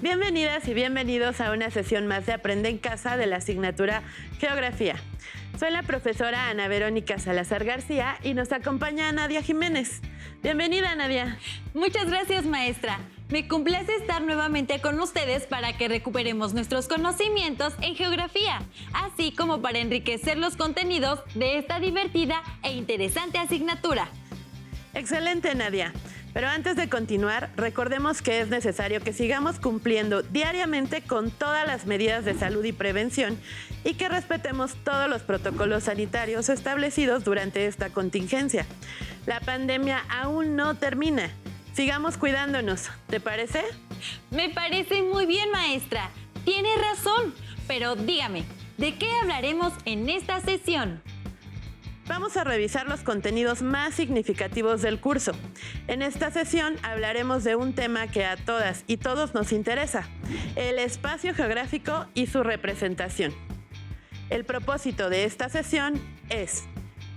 Bienvenidas y bienvenidos a una sesión más de Aprende en Casa de la asignatura Geografía. Soy la profesora Ana Verónica Salazar García y nos acompaña Nadia Jiménez. Bienvenida, Nadia. Muchas gracias, maestra. Me complace estar nuevamente con ustedes para que recuperemos nuestros conocimientos en geografía, así como para enriquecer los contenidos de esta divertida e interesante asignatura. Excelente, Nadia. Pero antes de continuar, recordemos que es necesario que sigamos cumpliendo diariamente con todas las medidas de salud y prevención y que respetemos todos los protocolos sanitarios establecidos durante esta contingencia. La pandemia aún no termina. Sigamos cuidándonos, ¿te parece? Me parece muy bien, maestra. Tiene razón. Pero dígame, ¿de qué hablaremos en esta sesión? Vamos a revisar los contenidos más significativos del curso. En esta sesión hablaremos de un tema que a todas y todos nos interesa, el espacio geográfico y su representación. El propósito de esta sesión es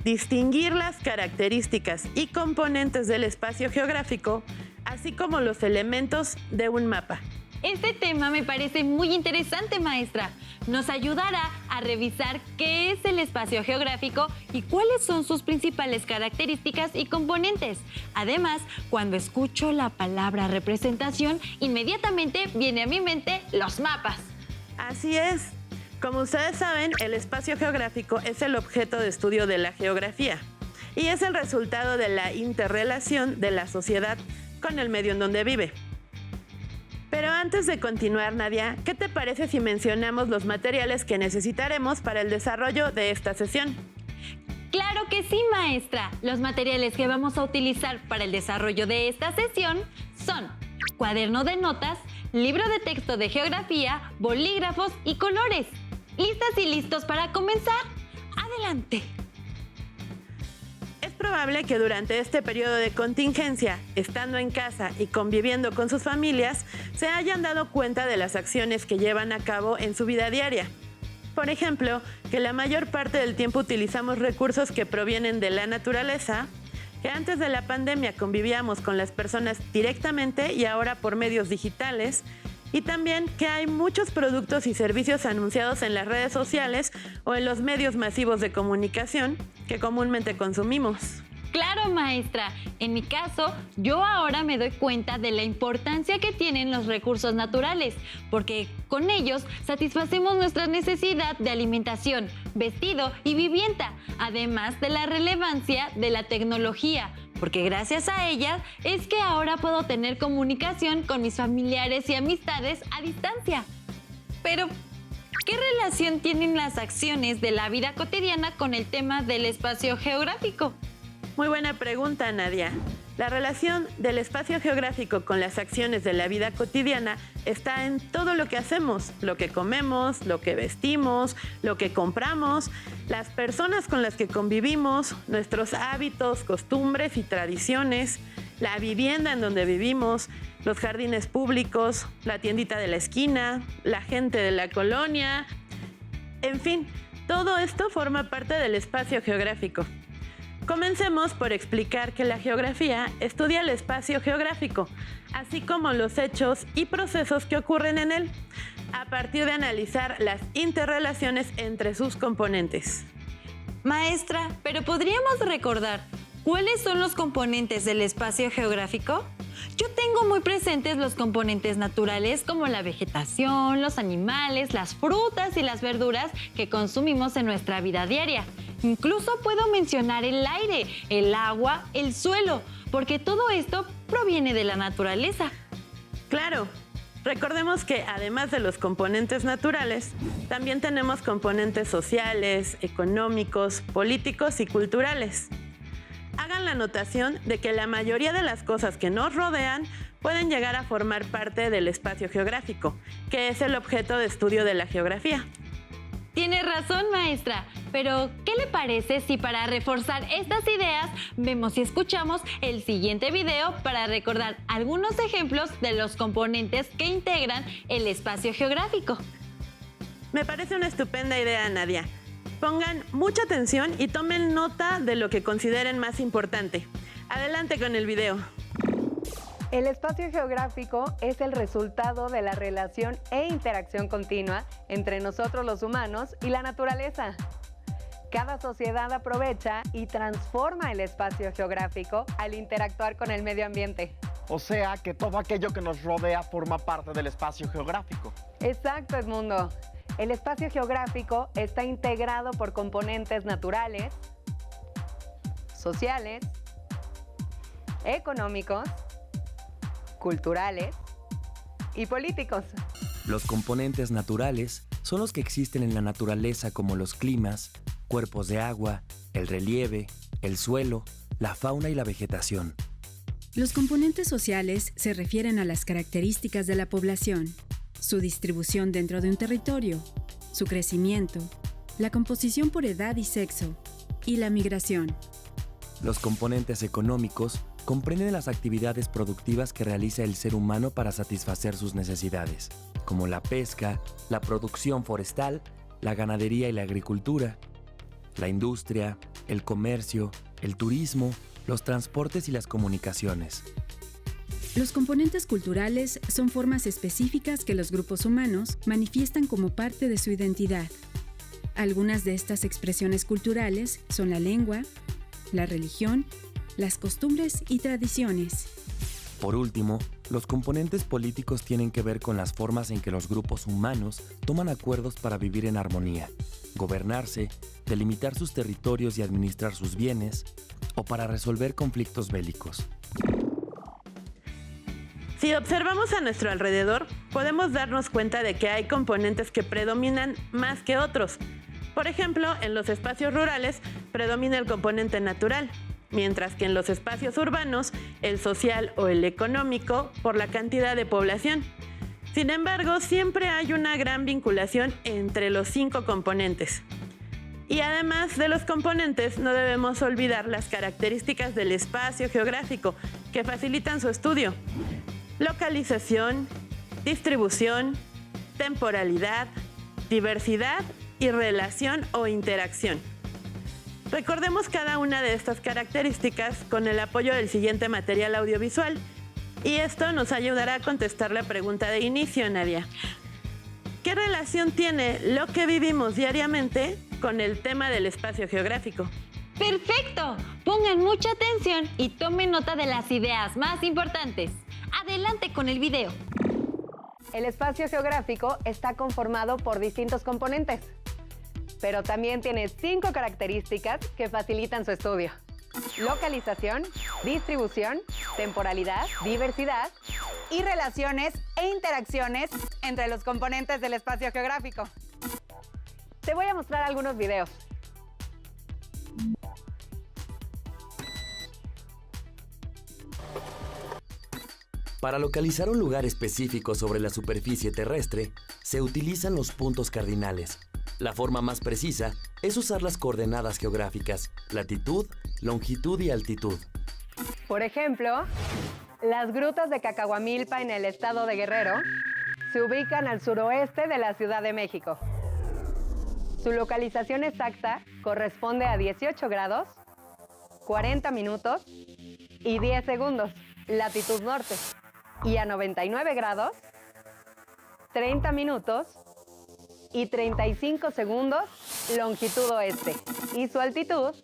distinguir las características y componentes del espacio geográfico, así como los elementos de un mapa. Este tema me parece muy interesante, maestra. Nos ayudará a revisar qué es el espacio geográfico y cuáles son sus principales características y componentes. Además, cuando escucho la palabra representación, inmediatamente viene a mi mente los mapas. Así es. Como ustedes saben, el espacio geográfico es el objeto de estudio de la geografía y es el resultado de la interrelación de la sociedad con el medio en donde vive. Pero antes de continuar, Nadia, ¿qué te parece si mencionamos los materiales que necesitaremos para el desarrollo de esta sesión? ¡Claro que sí, maestra! Los materiales que vamos a utilizar para el desarrollo de esta sesión son cuaderno de notas, libro de texto de geografía, bolígrafos y colores. ¿Listas y listos para comenzar? ¡Adelante! Es probable que durante este periodo de contingencia, estando en casa y conviviendo con sus familias, se hayan dado cuenta de las acciones que llevan a cabo en su vida diaria. Por ejemplo, que la mayor parte del tiempo utilizamos recursos que provienen de la naturaleza, que antes de la pandemia convivíamos con las personas directamente y ahora por medios digitales, y también que hay muchos productos y servicios anunciados en las redes sociales o en los medios masivos de comunicación que comúnmente consumimos. Claro, maestra. En mi caso, yo ahora me doy cuenta de la importancia que tienen los recursos naturales, porque con ellos satisfacemos nuestra necesidad de alimentación, vestido y vivienda, además de la relevancia de la tecnología, porque gracias a ella es que ahora puedo tener comunicación con mis familiares y amistades a distancia. Pero, ¿qué relación tienen las acciones de la vida cotidiana con el tema del espacio geográfico? Muy buena pregunta, Nadia. La relación del espacio geográfico con las acciones de la vida cotidiana está en todo lo que hacemos, lo que comemos, lo que vestimos, lo que compramos, las personas con las que convivimos, nuestros hábitos, costumbres y tradiciones, la vivienda en donde vivimos, los jardines públicos, la tiendita de la esquina, la gente de la colonia. En fin, todo esto forma parte del espacio geográfico. Comencemos por explicar que la geografía estudia el espacio geográfico, así como los hechos y procesos que ocurren en él, a partir de analizar las interrelaciones entre sus componentes. Maestra, ¿pero podríamos recordar cuáles son los componentes del espacio geográfico? Yo tengo muy presentes los componentes naturales como la vegetación, los animales, las frutas y las verduras que consumimos en nuestra vida diaria. Incluso puedo mencionar el aire, el agua, el suelo, porque todo esto proviene de la naturaleza. Claro, recordemos que además de los componentes naturales, también tenemos componentes sociales, económicos, políticos y culturales. Hagan la anotación de que la mayoría de las cosas que nos rodean pueden llegar a formar parte del espacio geográfico, que es el objeto de estudio de la geografía. Tiene razón, maestra, pero ¿qué le parece si para reforzar estas ideas vemos y escuchamos el siguiente video para recordar algunos ejemplos de los componentes que integran el espacio geográfico? Me parece una estupenda idea, Nadia. Pongan mucha atención y tomen nota de lo que consideren más importante. Adelante con el video. El espacio geográfico es el resultado de la relación e interacción continua entre nosotros los humanos y la naturaleza. Cada sociedad aprovecha y transforma el espacio geográfico al interactuar con el medio ambiente. O sea, que todo aquello que nos rodea forma parte del espacio geográfico. Exacto, Edmundo. El espacio geográfico está integrado por componentes naturales, sociales, económicos, culturales y políticos. Los componentes naturales son los que existen en la naturaleza, como los climas, cuerpos de agua, el relieve, el suelo, la fauna y la vegetación. Los componentes sociales se refieren a las características de la población, su distribución dentro de un territorio, su crecimiento, la composición por edad y sexo, y la migración. Los componentes económicos comprenden las actividades productivas que realiza el ser humano para satisfacer sus necesidades, como la pesca, la producción forestal, la ganadería y la agricultura, la industria, el comercio, el turismo, los transportes y las comunicaciones. Los componentes culturales son formas específicas que los grupos humanos manifiestan como parte de su identidad. Algunas de estas expresiones culturales son la lengua, la religión, las costumbres y tradiciones. Por último, los componentes políticos tienen que ver con las formas en que los grupos humanos toman acuerdos para vivir en armonía, gobernarse, delimitar sus territorios y administrar sus bienes, o para resolver conflictos bélicos. Si observamos a nuestro alrededor, podemos darnos cuenta de que hay componentes que predominan más que otros. Por ejemplo, en los espacios rurales predomina el componente natural, mientras que en los espacios urbanos, el social o el económico por la cantidad de población. Sin embargo, siempre hay una gran vinculación entre los 5 componentes. Y además de los componentes, no debemos olvidar las características del espacio geográfico que facilitan su estudio: localización, distribución, temporalidad, diversidad y relación o interacción. Recordemos cada una de estas características con el apoyo del siguiente material audiovisual, y esto nos ayudará a contestar la pregunta de inicio, Nadia. ¿Qué relación tiene lo que vivimos diariamente con el tema del espacio geográfico? ¡Perfecto! Pongan mucha atención y tomen nota de las ideas más importantes. Adelante con el video. El espacio geográfico está conformado por distintos componentes, pero también tiene 5 características que facilitan su estudio: localización, distribución, temporalidad, diversidad y relaciones e interacciones entre los componentes del espacio geográfico. Te voy a mostrar algunos videos. Para localizar un lugar específico sobre la superficie terrestre, se utilizan los puntos cardinales. La forma más precisa es usar las coordenadas geográficas: latitud, longitud y altitud. Por ejemplo, las grutas de Cacahuamilpa en el estado de Guerrero se ubican al suroeste de la Ciudad de México. Su localización exacta corresponde a 18 grados, 40 minutos y 10 segundos, latitud norte, y a 99 grados, 30 minutos y 35 segundos, longitud oeste. Y su altitud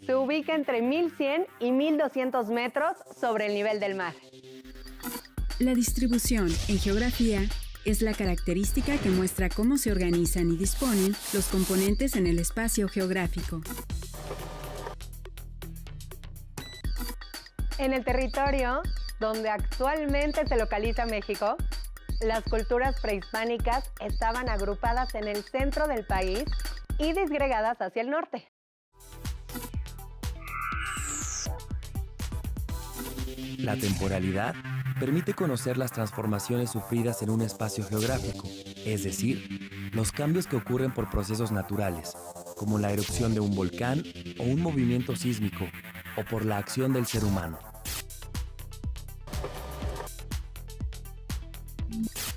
se ubica entre 1100 y 1200 metros sobre el nivel del mar. La distribución en geografía es la característica que muestra cómo se organizan y disponen los componentes en el espacio geográfico. En el territorio donde actualmente se localiza México, las culturas prehispánicas estaban agrupadas en el centro del país y disgregadas hacia el norte. La temporalidad permite conocer las transformaciones sufridas en un espacio geográfico, es decir, los cambios que ocurren por procesos naturales, como la erupción de un volcán o un movimiento sísmico, o por la acción del ser humano.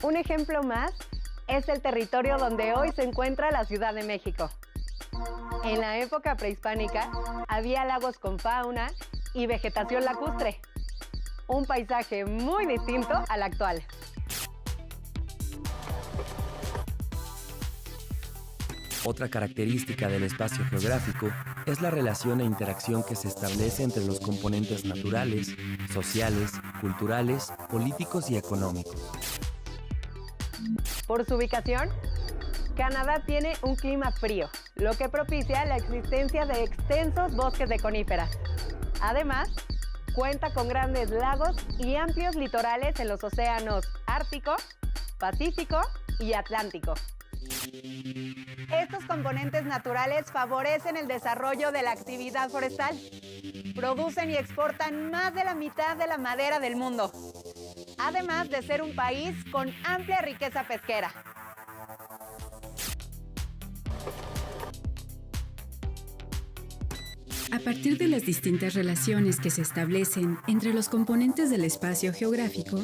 Un ejemplo más es el territorio donde hoy se encuentra la Ciudad de México. En la época prehispánica había lagos con fauna y vegetación lacustre. un paisaje muy distinto al actual. Otra característica del espacio geográfico es la relación e interacción que se establece entre los componentes naturales, sociales, culturales, políticos y económicos. Por su ubicación, Canadá tiene un clima frío, lo que propicia la existencia de extensos bosques de coníferas. Además, cuenta con grandes lagos y amplios litorales en los océanos Ártico, Pacífico y Atlántico. Estos componentes naturales favorecen el desarrollo de la actividad forestal. Producen y exportan más de la mitad de la madera del mundo, además de ser un país con amplia riqueza pesquera. A partir de las distintas relaciones que se establecen entre los componentes del espacio geográfico,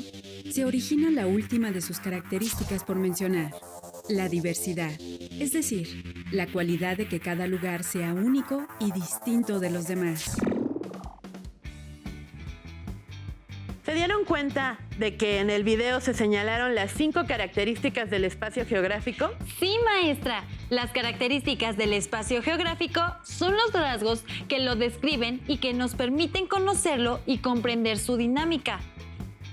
se origina la última de sus características por mencionar, la diversidad, es decir, la cualidad de que cada lugar sea único y distinto de los demás. ¿Se dieron cuenta de que en el video se señalaron las 5 características del espacio geográfico? Sí, maestra. Las características del espacio geográfico son los rasgos que lo describen y que nos permiten conocerlo y comprender su dinámica.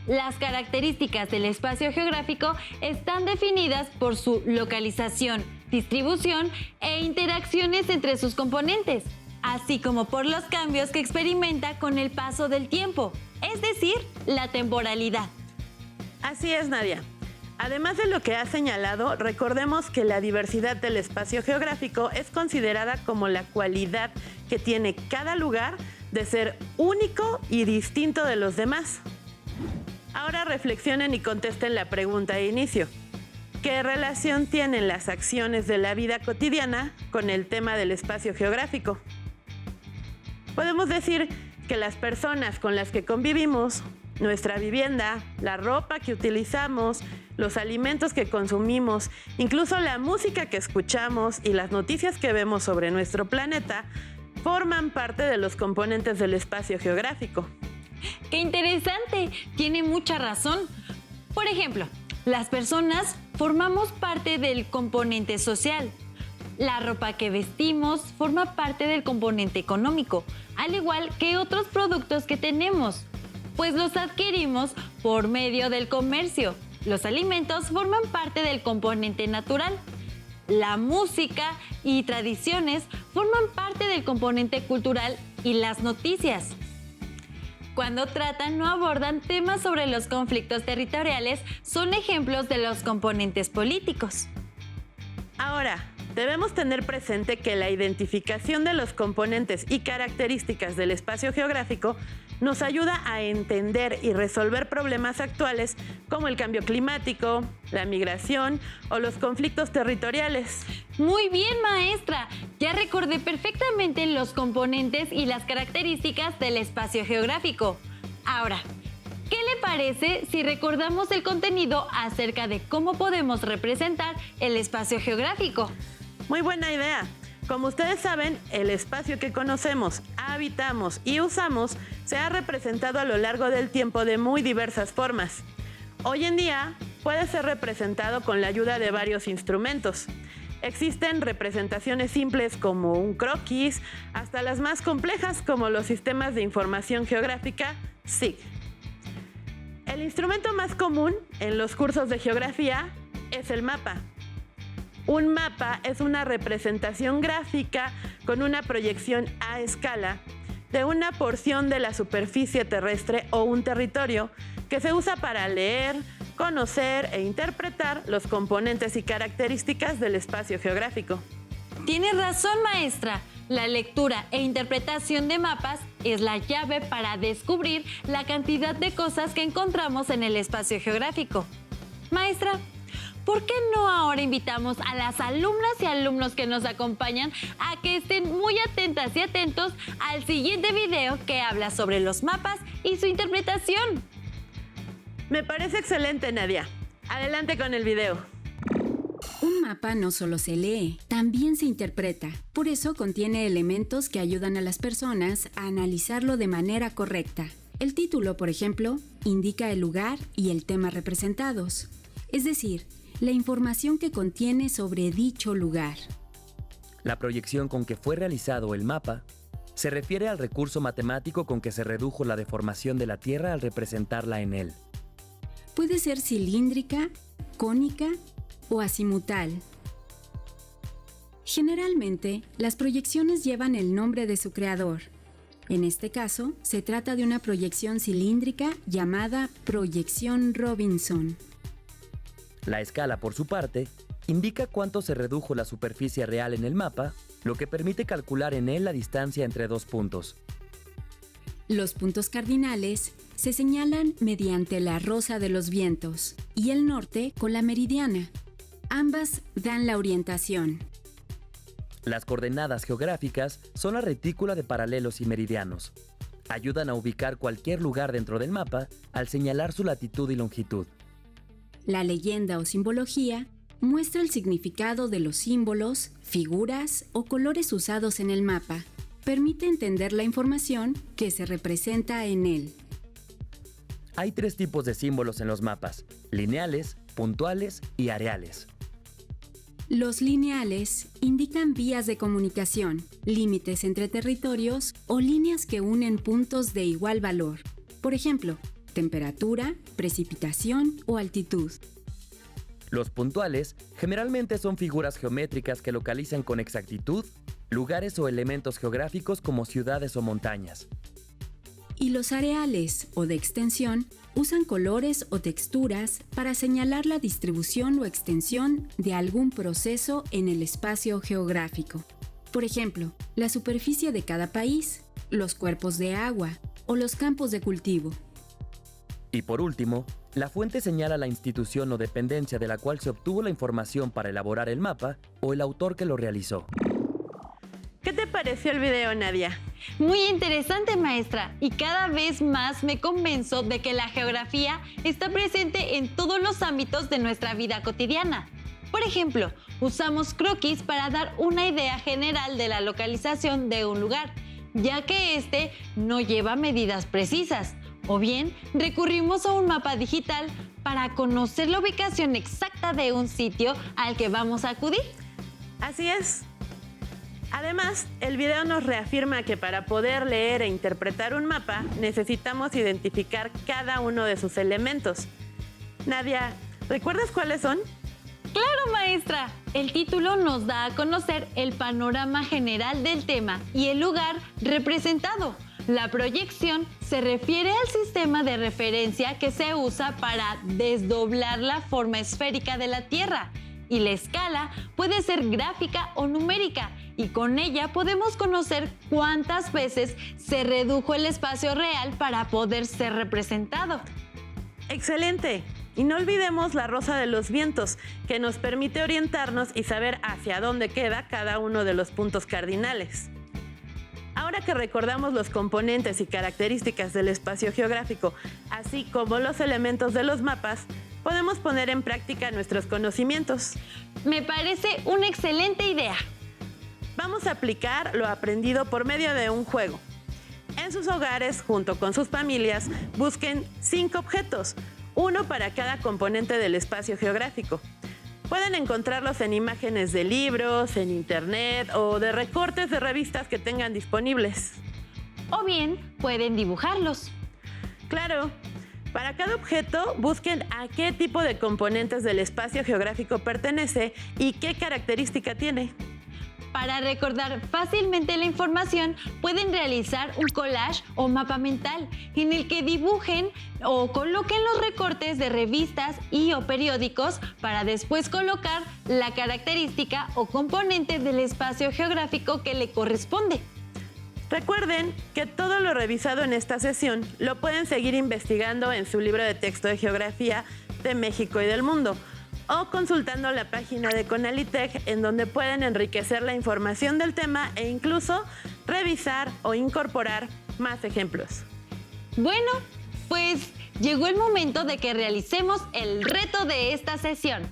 Las características del espacio geográfico están definidas por su localización, distribución e interacciones entre sus componentes, así como por los cambios que experimenta con el paso del tiempo, es decir, la temporalidad. Así es, Nadia. Además de lo que has señalado, recordemos que la diversidad del espacio geográfico es considerada como la cualidad que tiene cada lugar de ser único y distinto de los demás. Ahora reflexionen y contesten la pregunta de inicio. ¿Qué relación tienen las acciones de la vida cotidiana con el tema del espacio geográfico? Podemos decir que las personas con las que convivimos, nuestra vivienda, la ropa que utilizamos, los alimentos que consumimos, incluso la música que escuchamos y las noticias que vemos sobre nuestro planeta, forman parte de los componentes del espacio geográfico. ¡Qué interesante! Tiene mucha razón. Por ejemplo, las personas formamos parte del componente social. La ropa que vestimos forma parte del componente económico, al igual que otros productos que tenemos, pues los adquirimos por medio del comercio. Los alimentos forman parte del componente natural. La música y tradiciones forman parte del componente cultural y las noticias. Cuando tratan o abordan temas sobre los conflictos territoriales, son ejemplos de los componentes políticos. Ahora, debemos tener presente que la identificación de los componentes y características del espacio geográfico nos ayuda a entender y resolver problemas actuales como el cambio climático, la migración o los conflictos territoriales. Muy bien, maestra. Ya recordé perfectamente los componentes y las características del espacio geográfico. Ahora, ¿qué le parece si recordamos el contenido acerca de cómo podemos representar el espacio geográfico? Muy buena idea. Como ustedes saben, el espacio que conocemos, habitamos y usamos se ha representado a lo largo del tiempo de muy diversas formas. Hoy en día puede ser representado con la ayuda de varios instrumentos. Existen representaciones simples como un croquis, hasta las más complejas como los sistemas de información geográfica SIG. El instrumento más común en los cursos de geografía es el mapa. Un mapa es una representación gráfica con una proyección a escala de una porción de la superficie terrestre o un territorio que se usa para leer, conocer e interpretar los componentes y características del espacio geográfico. Tiene razón, maestra. La lectura e interpretación de mapas es la llave para descubrir la cantidad de cosas que encontramos en el espacio geográfico. Maestra, ¿por qué no ahora invitamos a las alumnas y alumnos que nos acompañan a que estén muy atentas y atentos al siguiente video que habla sobre los mapas y su interpretación? Me parece excelente, Nadia. Adelante con el video. Un mapa no solo se lee, también se interpreta. Por eso contiene elementos que ayudan a las personas a analizarlo de manera correcta. El título, por ejemplo, indica el lugar y el tema representados, es decir, la información que contiene sobre dicho lugar. La proyección con que fue realizado el mapa se refiere al recurso matemático con que se redujo la deformación de la Tierra al representarla en él. Puede ser cilíndrica, cónica o azimutal. Generalmente, las proyecciones llevan el nombre de su creador. En este caso, se trata de una proyección cilíndrica llamada proyección Robinson. La escala, por su parte, indica cuánto se redujo la superficie real en el mapa, lo que permite calcular en él la distancia entre dos puntos. Los puntos cardinales se señalan mediante la rosa de los vientos y el norte con la meridiana. Ambas dan la orientación. Las coordenadas geográficas son la retícula de paralelos y meridianos. Ayudan a ubicar cualquier lugar dentro del mapa al señalar su latitud y longitud. La leyenda o simbología muestra el significado de los símbolos, figuras o colores usados en el mapa. Permite entender la información que se representa en él. Hay 3 tipos de símbolos en los mapas: lineales, puntuales y areales. Los lineales indican vías de comunicación, límites entre territorios o líneas que unen puntos de igual valor. Por ejemplo, temperatura, precipitación o altitud. Los puntuales generalmente son figuras geométricas que localizan con exactitud lugares o elementos geográficos como ciudades o montañas. Y los areales o de extensión usan colores o texturas para señalar la distribución o extensión de algún proceso en el espacio geográfico. Por ejemplo, la superficie de cada país, los cuerpos de agua o los campos de cultivo. Y por último, la fuente señala la institución o dependencia de la cual se obtuvo la información para elaborar el mapa o el autor que lo realizó. ¿Qué te pareció el video, Nadia? Muy interesante, maestra, y cada vez más me convenzo de que la geografía está presente en todos los ámbitos de nuestra vida cotidiana. Por ejemplo, usamos croquis para dar una idea general de la localización de un lugar, ya que este no lleva medidas precisas. O bien, recurrimos a un mapa digital para conocer la ubicación exacta de un sitio al que vamos a acudir. Así es. Además, el video nos reafirma que para poder leer e interpretar un mapa, necesitamos identificar cada uno de sus elementos. Nadia, ¿recuerdas cuáles son? ¡Claro, maestra! El título nos da a conocer el panorama general del tema y el lugar representado. La proyección se refiere al sistema de referencia que se usa para desdoblar la forma esférica de la Tierra. Y la escala puede ser gráfica o numérica, y con ella podemos conocer cuántas veces se redujo el espacio real para poder ser representado. ¡Excelente! Y no olvidemos la rosa de los vientos, que nos permite orientarnos y saber hacia dónde queda cada uno de los puntos cardinales. Ahora que recordamos los componentes y características del espacio geográfico, así como los elementos de los mapas, podemos poner en práctica nuestros conocimientos. Me parece una excelente idea. Vamos a aplicar lo aprendido por medio de un juego. En sus hogares, junto con sus familias, busquen 5 objetos, uno para cada componente del espacio geográfico. Pueden encontrarlos en imágenes de libros, en internet o de recortes de revistas que tengan disponibles. O bien, pueden dibujarlos. Claro. Para cada objeto, busquen a qué tipo de componentes del espacio geográfico pertenece y qué característica tiene. Para recordar fácilmente la información, pueden realizar un collage o mapa mental en el que dibujen o coloquen los recortes de revistas y o periódicos para después colocar la característica o componente del espacio geográfico que le corresponde. Recuerden que todo lo revisado en esta sesión lo pueden seguir investigando en su libro de texto de Geografía de México y del Mundo o consultando la página de Conalitec, en donde pueden enriquecer la información del tema e incluso revisar o incorporar más ejemplos. Bueno, pues llegó el momento de que realicemos el reto de esta sesión.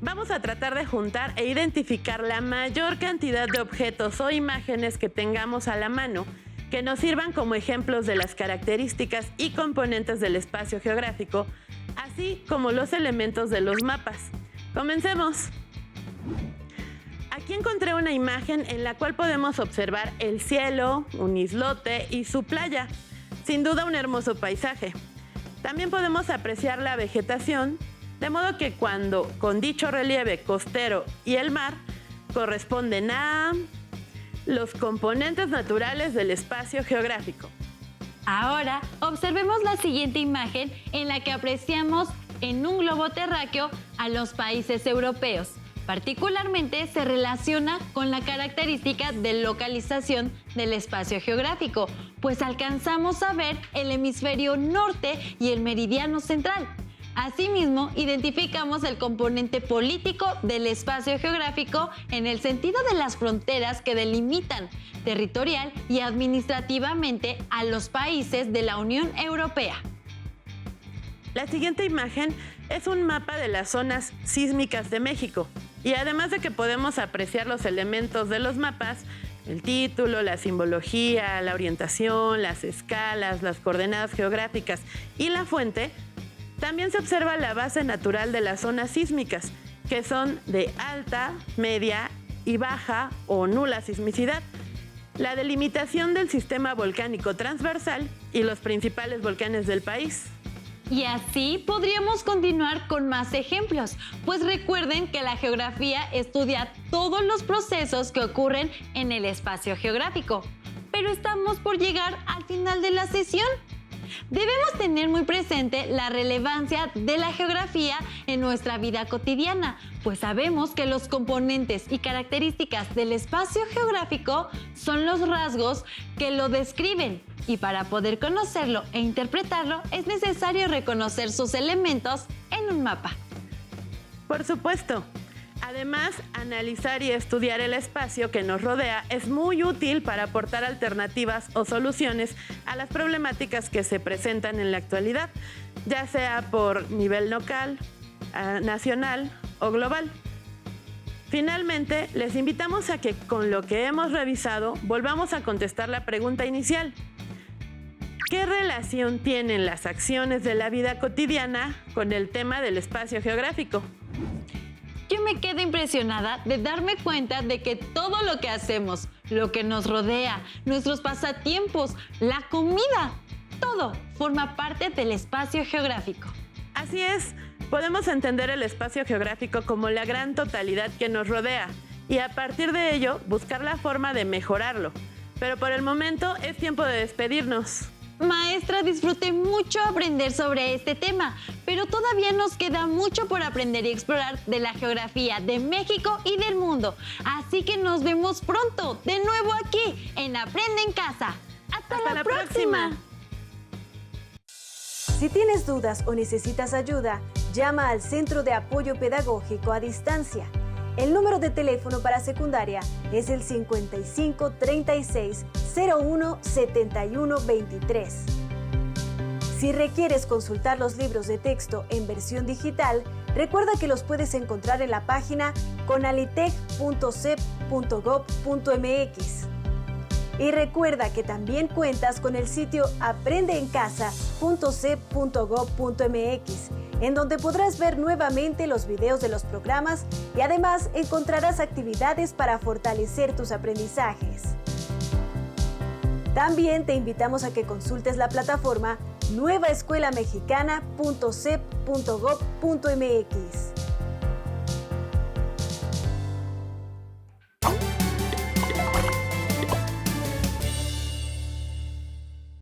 Vamos a tratar de juntar e identificar la mayor cantidad de objetos o imágenes que tengamos a la mano que nos sirvan como ejemplos de las características y componentes del espacio geográfico, así como los elementos de los mapas. ¡Comencemos! Aquí encontré una imagen en la cual podemos observar el cielo, un islote y su playa. Sin duda un hermoso paisaje. También podemos apreciar la vegetación, de modo que cuando con dicho relieve costero y el mar corresponden a los componentes naturales del espacio geográfico. Ahora, observemos la siguiente imagen en la que apreciamos en un globo terráqueo a los países europeos. Particularmente se relaciona con la característica de localización del espacio geográfico, pues alcanzamos a ver el hemisferio norte y el meridiano central. Asimismo, identificamos el componente político del espacio geográfico en el sentido de las fronteras que delimitan territorial y administrativamente a los países de la Unión Europea. La siguiente imagen es un mapa de las zonas sísmicas de México. Y además de que podemos apreciar los elementos de los mapas, el título, la simbología, la orientación, las escalas, las coordenadas geográficas y la fuente, también se observa la base natural de las zonas sísmicas, que son de alta, media y baja o nula sismicidad, la delimitación del sistema volcánico transversal y los principales volcanes del país. Y así podríamos continuar con más ejemplos, pues recuerden que la geografía estudia todos los procesos que ocurren en el espacio geográfico. Pero estamos por llegar al final de la sesión. Debemos tener muy presente la relevancia de la geografía en nuestra vida cotidiana, pues sabemos que los componentes y características del espacio geográfico son los rasgos que lo describen, y para poder conocerlo e interpretarlo es necesario reconocer sus elementos en un mapa. Por supuesto. Además, analizar y estudiar el espacio que nos rodea es muy útil para aportar alternativas o soluciones a las problemáticas que se presentan en la actualidad, ya sea por nivel local, nacional o global. Finalmente, les invitamos a que con lo que hemos revisado volvamos a contestar la pregunta inicial. ¿Qué relación tienen las acciones de la vida cotidiana con el tema del espacio geográfico? Yo me quedé impresionada de darme cuenta de que todo lo que hacemos, lo que nos rodea, nuestros pasatiempos, la comida, todo forma parte del espacio geográfico. Así es, podemos entender el espacio geográfico como la gran totalidad que nos rodea y a partir de ello buscar la forma de mejorarlo. Pero por el momento es tiempo de despedirnos. Maestra, disfruté mucho aprender sobre este tema, pero todavía nos queda mucho por aprender y explorar de la geografía de México y del mundo. Así que nos vemos pronto, de nuevo aquí, en Aprende en Casa. ¡Hasta la próxima! Si tienes dudas o necesitas ayuda, llama al Centro de Apoyo Pedagógico a Distancia. El número de teléfono para secundaria es el 55 36 01 71 23. Si requieres consultar los libros de texto en versión digital, recuerda que los puedes encontrar en la página conalitec.cep.gov.mx. Y recuerda que también cuentas con el sitio aprendeencasa.cep.gov.mx, en donde podrás ver nuevamente los videos de los programas y además encontrarás actividades para fortalecer tus aprendizajes. También te invitamos a que consultes la plataforma nuevaescuelamexicana.cep.gov.mx.